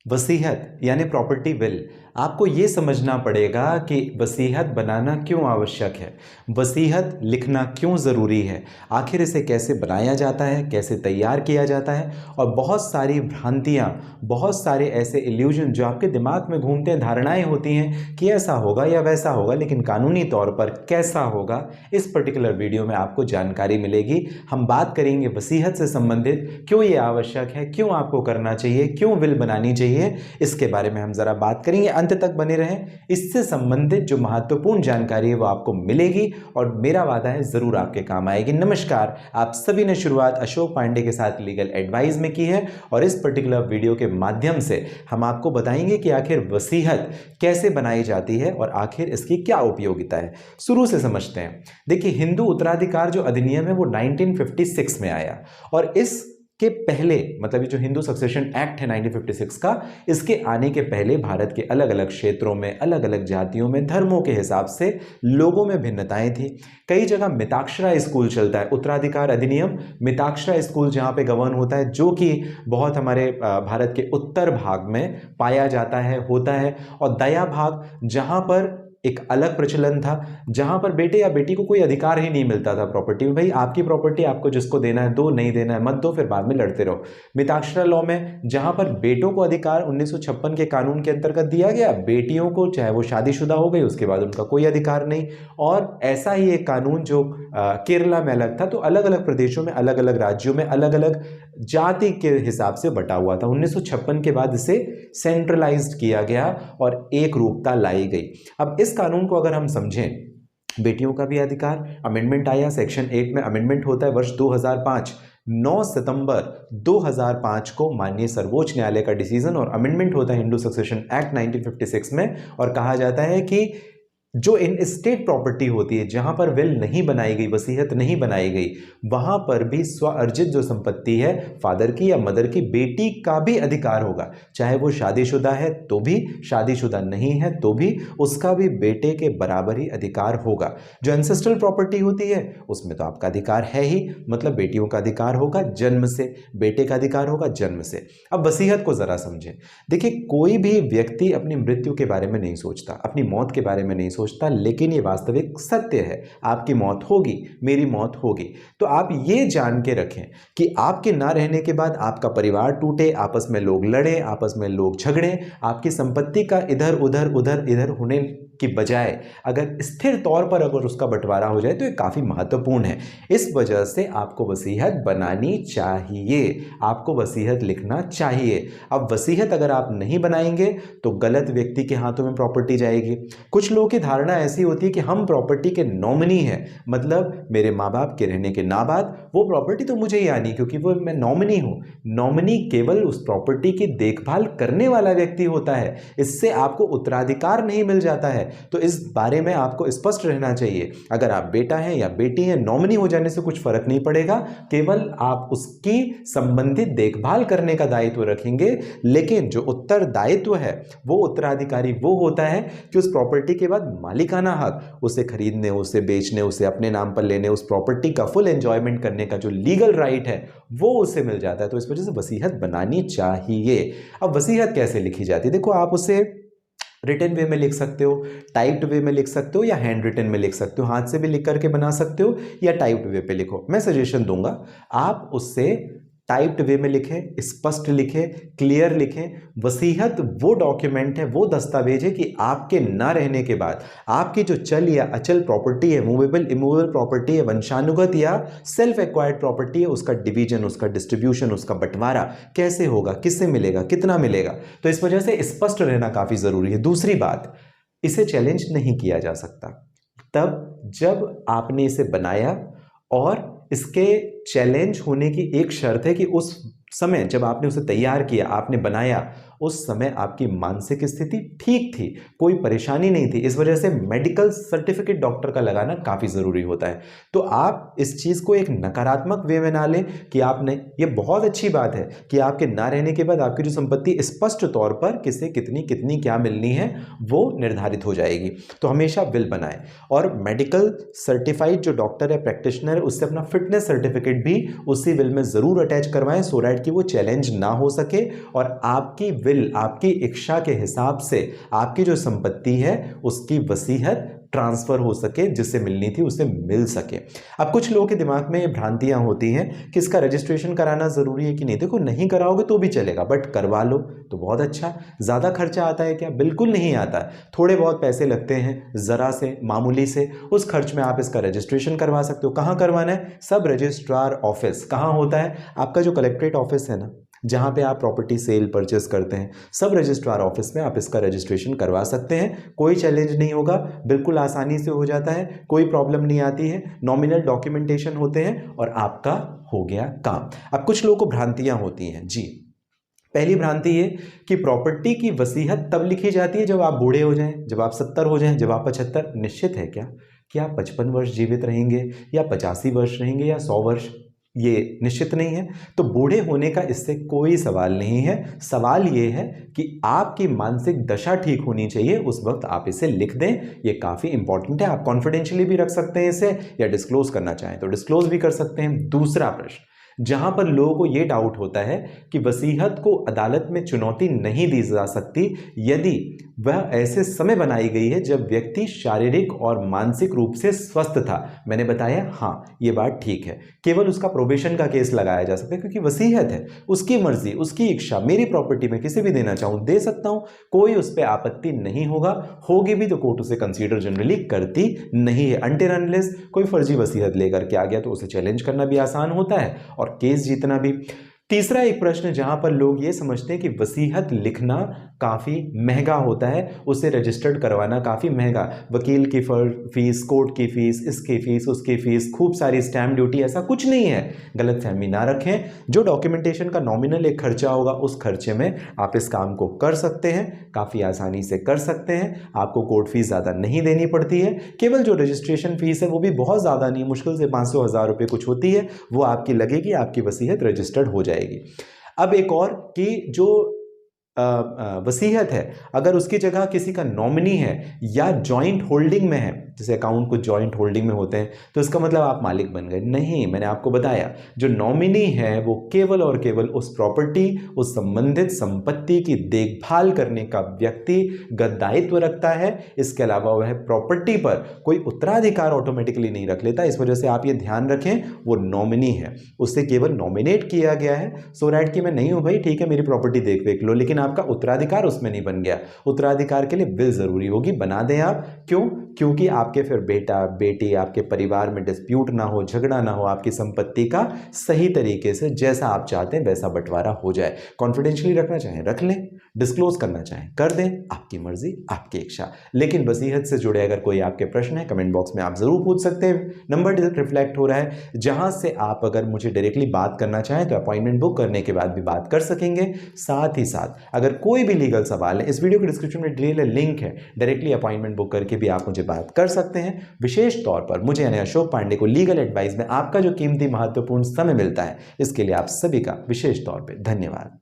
वसीयत यानी property will, आपको ये समझना पड़ेगा कि वसीयत बनाना क्यों आवश्यक है, वसीयत लिखना क्यों ज़रूरी है, आखिर इसे कैसे बनाया जाता है, कैसे तैयार किया जाता है। और बहुत सारी भ्रांतियाँ, बहुत सारे ऐसे इल्यूजन जो आपके दिमाग में घूमते हैं, धारणाएं होती हैं कि ऐसा होगा या वैसा होगा, लेकिन कानूनी तौर पर कैसा होगा, इस पर्टिकुलर वीडियो में आपको जानकारी मिलेगी। हम बात करेंगे वसीयत से संबंधित, क्यों ये आवश्यक है, क्यों आपको करना चाहिए, क्यों विल बनानी चाहिए, इसके बारे में हम जरा बात करेंगे। अंत तक बने रहें, इससे संबंधित जो महत्वपूर्ण जानकारी है वो आपको मिलेगी और मेरा वादा है जरूर आपके काम आएगी। नमस्कार, आप सभी ने शुरुआत अशोक पांडे के साथ लीगल एडवाइस में की है और इस पर्टिकुलर वीडियो के माध्यम से हम आपको बताएंगे कि आखिर वसीयत कैसे बनाई जाती है और आखिर इसकी क्या उपयोगिता है। शुरू से समझते हैं। देखिए, हिंदू उत्तराधिकार जो अधिनियम है वो 1956 में आया और इस के पहले, मतलब ये जो हिंदू सक्सेशन एक्ट है 1956 का, इसके आने के पहले भारत के अलग अलग क्षेत्रों में, अलग अलग जातियों में, धर्मों के हिसाब से लोगों में भिन्नताएं थी। कई जगह मिताक्षरा स्कूल चलता है, उत्तराधिकार अधिनियम मिताक्षरा स्कूल जहां पे गवर्न होता है, जो कि बहुत हमारे भारत के उत्तर भाग में पाया जाता है, होता है। और दया भाग, जहां पर एक अलग प्रचलन था, जहां पर बेटे या बेटी को कोई अधिकार ही नहीं मिलता था प्रॉपर्टी में। भाई, आपकी प्रॉपर्टी आपको जिसको देना है दो, नहीं देना है मत दो, फिर बाद में लड़ते रहो। मिताक्षरा लॉ में जहां पर बेटों को अधिकार 1956 के कानून के अंतर्गत दिया गया, बेटियों को चाहे वो शादीशुदा हो गई उसके बाद उनका कोई अधिकार नहीं। और ऐसा ही एक कानून जो केरला में अलग था, तो अलग अलग प्रदेशों में, अलग अलग राज्यों में अलग अलग जाति के हिसाब से बटा हुआ था। 1956 के बाद इसे सेंट्रलाइज्ड किया गया और एक रूपता लाई गई। अब इस कानून को अगर हम समझें, बेटियों का भी अधिकार, अमेंडमेंट आया, सेक्शन 8 में अमेंडमेंट होता है वर्ष 2005, 9 सितंबर 2005 को माननीय सर्वोच्च न्यायालय का डिसीजन और अमेंडमेंट होता है हिंदू सक्सेशन एक्ट 1956 में। और कहा जाता है कि जो इन स्टेट प्रॉपर्टी होती है, जहां पर विल नहीं बनाई गई, वसीयत नहीं बनाई गई, वहां पर भी स्व अर्जित जो संपत्ति है, फादर की या मदर की, बेटी का भी अधिकार होगा। चाहे वो शादीशुदा है तो भी, शादीशुदा नहीं है तो भी, उसका भी बेटे के बराबर ही अधिकार होगा। जो एंसेस्ट्रल प्रॉपर्टी होती है उसमें तो आपका अधिकार है ही, मतलब बेटियों का अधिकार होगा जन्म से, बेटे का अधिकार होगा जन्म से। अब वसीयत को जरा समझें। देखिए, कोई भी व्यक्ति अपनी मृत्यु के बारे में नहीं सोचता, अपनी मौत के बारे में नहीं सोचता, लेकिन ये वास्तविक सत्य है। आपकी मौत होगी, मेरी मौत होगी। तो आप ये जान के रखें कि आपके ना रहने के बाद आपका परिवार टूटे, आपस में लोग लड़े, आपस में लोग झगड़े, आपकी संपत्ति का इधर उधर उधर इधर होने की बजाय अगर स्थिर तौर पर अगर उसका बंटवारा हो जाए तो ये काफी महत्वपूर्ण है। इस वजह से आपको वसीयत बनानी चाहिए, आपको वसीयत लिखना चाहिए। अब वसीयत अगर आप नहीं बनाएंगे तो गलत व्यक्ति के हाथों में प्रॉपर्टी जाएगी। कुछ लोगों की धारणा ऐसी होती है कि हम प्रॉपर्टी के नॉमिनी हैं, मतलब मेरे माँ बाप के रहने के नाबाद वो प्रॉपर्टी तो मुझे ही आनी, क्योंकि वो मैं नॉमिनी हूं। नॉमिनी केवल उस प्रॉपर्टी की देखभाल करने वाला व्यक्ति होता है, इससे आपको उत्तराधिकार नहीं मिल जाता है। तो इस बारे में आपको स्पष्ट रहना चाहिए। अगर आप बेटा हैं या बेटी हैं, नॉमिनी हो जाने से कुछ फर्क नहीं पड़ेगा, केवल आप उसकी संबंधित देखभाल करने का दायित्व रखेंगे। लेकिन जो उत्तरदायित्व है वो उत्तराधिकारी वो होता है कि उस प्रॉपर्टी के बाद मालिकाना हक, उसे खरीदने, उसे बेचने, उसे अपने नाम पर लेने, उस प्रॉपर्टी का फुल एंजॉयमेंट करने का जो लीगल राइट है वो उसे मिल जाता है। तो इस वजह से वसीयत बनानी चाहिए। अब वसीयत कैसे लिखी जाती है? देखो, आप उसे रिटन वे में लिख सकते हो, टाइप्ड वे में लिख सकते हो, या हैंड रिटन में लिख सकते हो। हाथ से भी लिख करके बना सकते हो या टाइप्ड वे पे लिखो। मैं सजेशन दूंगा आप उससे टाइप्ड वे में लिखें, स्पष्ट लिखें, क्लियर लिखें। वसीयत वो डॉक्यूमेंट है, वो दस्तावेज है कि आपके ना रहने के बाद आपकी जो चल या अचल प्रॉपर्टी है, मूवेबल इमूवेबल प्रॉपर्टी है, वंशानुगत या सेल्फ एक्वायर्ड प्रॉपर्टी है, उसका डिवीजन, उसका डिस्ट्रीब्यूशन, उसका बंटवारा कैसे होगा, किससे मिलेगा, कितना मिलेगा। तो इस वजह से स्पष्ट रहना काफी जरूरी है। दूसरी बात, इसे चैलेंज नहीं किया जा सकता तब जब आपने इसे बनाया, और इसके चैलेंज होने की एक शर्त है कि उस समय जब आपने उसे तैयार किया, आपने बनाया, उस समय आपकी मानसिक स्थिति ठीक थी, कोई परेशानी नहीं थी। इस वजह से मेडिकल सर्टिफिकेट डॉक्टर का लगाना काफी जरूरी होता है। तो आप इस चीज को एक नकारात्मक वे में ना लें कि आपने, ये बहुत अच्छी बात है कि आपके ना रहने के बाद आपकी जो संपत्ति स्पष्ट तौर पर किसे कितनी कितनी क्या मिलनी है वो निर्धारित हो जाएगी। तो हमेशा विल बनाएं। और मेडिकल सर्टिफाइड जो डॉक्टर है, प्रैक्टिशनर है, उससे अपना फिटनेस सर्टिफिकेट सर्टिफिकेट भी उसी विल में जरूर अटैच करवाएं, सो दैट कि वो चैलेंज ना हो सके और आपकी विल, आपकी इच्छा के हिसाब से आपकी जो संपत्ति है उसकी वसीयत ट्रांसफर हो सके, जिससे मिलनी थी उसे मिल सके। अब कुछ लोगों के दिमाग में ये भ्रांतियां होती हैं कि इसका रजिस्ट्रेशन कराना जरूरी है कि नहीं। देखो, नहीं कराओगे तो भी चलेगा, बट करवा लो तो बहुत अच्छा। ज्यादा खर्चा आता है क्या? बिल्कुल नहीं आता है। थोड़े बहुत पैसे लगते हैं, जरा से, मामूली से, उस खर्च में आप इसका रजिस्ट्रेशन करवा सकते हो। कहां करवाना है? सब रजिस्ट्रार ऑफिस। कहां होता है? आपका जो कलेक्ट्रेट ऑफिस है ना, जहां पे आप प्रॉपर्टी सेल परचेस करते हैं, सब रजिस्ट्रार ऑफिस में आप इसका रजिस्ट्रेशन करवा सकते हैं। कोई चैलेंज नहीं होगा, बिल्कुल आसानी से हो जाता है, कोई प्रॉब्लम नहीं आती है। नॉमिनल डॉक्यूमेंटेशन होते हैं और आपका हो गया काम। अब कुछ लोगों को भ्रांतियां होती हैं जी। पहली भ्रांति ये कि प्रॉपर्टी की वसीयत तब लिखी जाती है जब आप बूढ़े हो जाएं, जब आप 70 हो जाएं, जब आप 75। निश्चित है क्या कि आप 55 वर्ष जीवित रहेंगे या 85 वर्ष रहेंगे या 100 वर्ष? ये निश्चित नहीं है। तो बूढ़े होने का इससे कोई सवाल नहीं है। सवाल ये है कि आपकी मानसिक दशा ठीक होनी चाहिए, उस वक्त आप इसे लिख दें। ये काफ़ी इंपॉर्टेंट है। आप कॉन्फिडेंशियली भी रख सकते हैं इसे, या डिस्क्लोज करना चाहें तो डिस्क्लोज भी कर सकते हैं। दूसरा प्रश्न, जहां पर लोगों को यह डाउट होता है कि वसीयत को अदालत में चुनौती नहीं दी जा सकती यदि वह ऐसे समय बनाई गई है जब व्यक्ति शारीरिक और मानसिक रूप से स्वस्थ था। मैंने बताया हाँ, ये बात ठीक है। केवल उसका प्रोबेशन का केस लगाया जा सकता है, क्योंकि वसीयत है, उसकी मर्जी, उसकी इच्छा। मेरी प्रॉपर्टी में किसी भी देना चाहूं दे सकता हूं, कोई उस पर आपत्ति नहीं होगा। होगी भी तो कोर्ट उसे कंसीडर जनरली करती नहीं है। अनटिल अनलेस कोई फर्जी वसीयत लेकर के आ गया तो उसे चैलेंज करना भी आसान होता है और केस जीतना भी। तीसरा एक प्रश्न जहां पर लोग ये समझते हैं कि वसीयत लिखना काफ़ी महंगा होता है, उसे रजिस्टर्ड करवाना काफ़ी महंगा, वकील की फीस, कोर्ट की फीस, इसकी फीस, उसकी फीस, खूब सारी स्टैम्प ड्यूटी। ऐसा कुछ नहीं है, गलतफहमी ना रखें। जो डॉक्यूमेंटेशन का नॉमिनल एक खर्चा होगा, उस खर्चे में आप इस काम को कर सकते हैं, काफ़ी आसानी से कर सकते हैं। आपको कोर्ट फीस ज़्यादा नहीं देनी पड़ती है। केवल जो रजिस्ट्रेशन फीस है वो भी बहुत ज़्यादा नहीं, मुश्किल से 500-1000 रुपये कुछ होती है, वो आपकी लगेगी, आपकी वसीयत रजिस्टर्ड हो जाएगी। अब एक और कि जो वसीयत है, अगर उसकी जगह किसी का नॉमिनी है या जॉइंट होल्डिंग में है, जैसे अकाउंट कुछ जॉइंट होल्डिंग में होते हैं, तो इसका मतलब आप मालिक बन गए नहीं। मैंने आपको बताया, जो नॉमिनी है वो केवल और केवल उस प्रॉपर्टी, उस संबंधित संपत्ति की देखभाल करने का व्यक्तिगत दायित्व रखता है। इसके अलावा वह प्रॉपर्टी पर कोई उत्तराधिकार ऑटोमेटिकली नहीं रख लेता। इस वजह से आप ये ध्यान रखें, वो नॉमिनी है, उससे केवल नॉमिनेट किया गया है, सो दैट कि मैं नहीं हूं भाई, ठीक है मेरी प्रॉपर्टी देख लो, लेकिन आपका उत्तराधिकार उसमें नहीं बन गया। उत्तराधिकार के लिए विल जरूरी होगी, बना दें आप। क्यों? क्योंकि आपके फिर बेटा बेटी, आपके परिवार में डिस्प्यूट ना हो, झगड़ा ना हो, आपकी संपत्ति का सही तरीके से जैसा आप चाहते हैं वैसा बंटवारा हो जाए। कॉन्फिडेंशियली रखना चाहें रख लें, डिस्क्लोज करना चाहें कर दें, आपकी मर्जी, आपकी इच्छा। लेकिन वसीयत से जुड़े अगर कोई आपके प्रश्न है, कमेंट बॉक्स में आप जरूर पूछ सकते हैं। नंबर रिफ्लेक्ट हो रहा है, जहां से आप अगर मुझे डायरेक्टली बात करना चाहें तो अपॉइंटमेंट बुक करने के बाद भी बात कर सकेंगे। साथ ही साथ अगर कोई भी लीगल सवाल है, इस वीडियो के डिस्क्रिप्शन में डिटेल लिंक है, डायरेक्टली अपॉइंटमेंट बुक करके भी आप मुझे बात कर सकते हैं। विशेष तौर पर मुझे यानी अशोक पांडे को लीगल एडवाइस में आपका जो कीमती महत्वपूर्ण समय मिलता है, इसके लिए आप सभी का विशेष तौर पर धन्यवाद।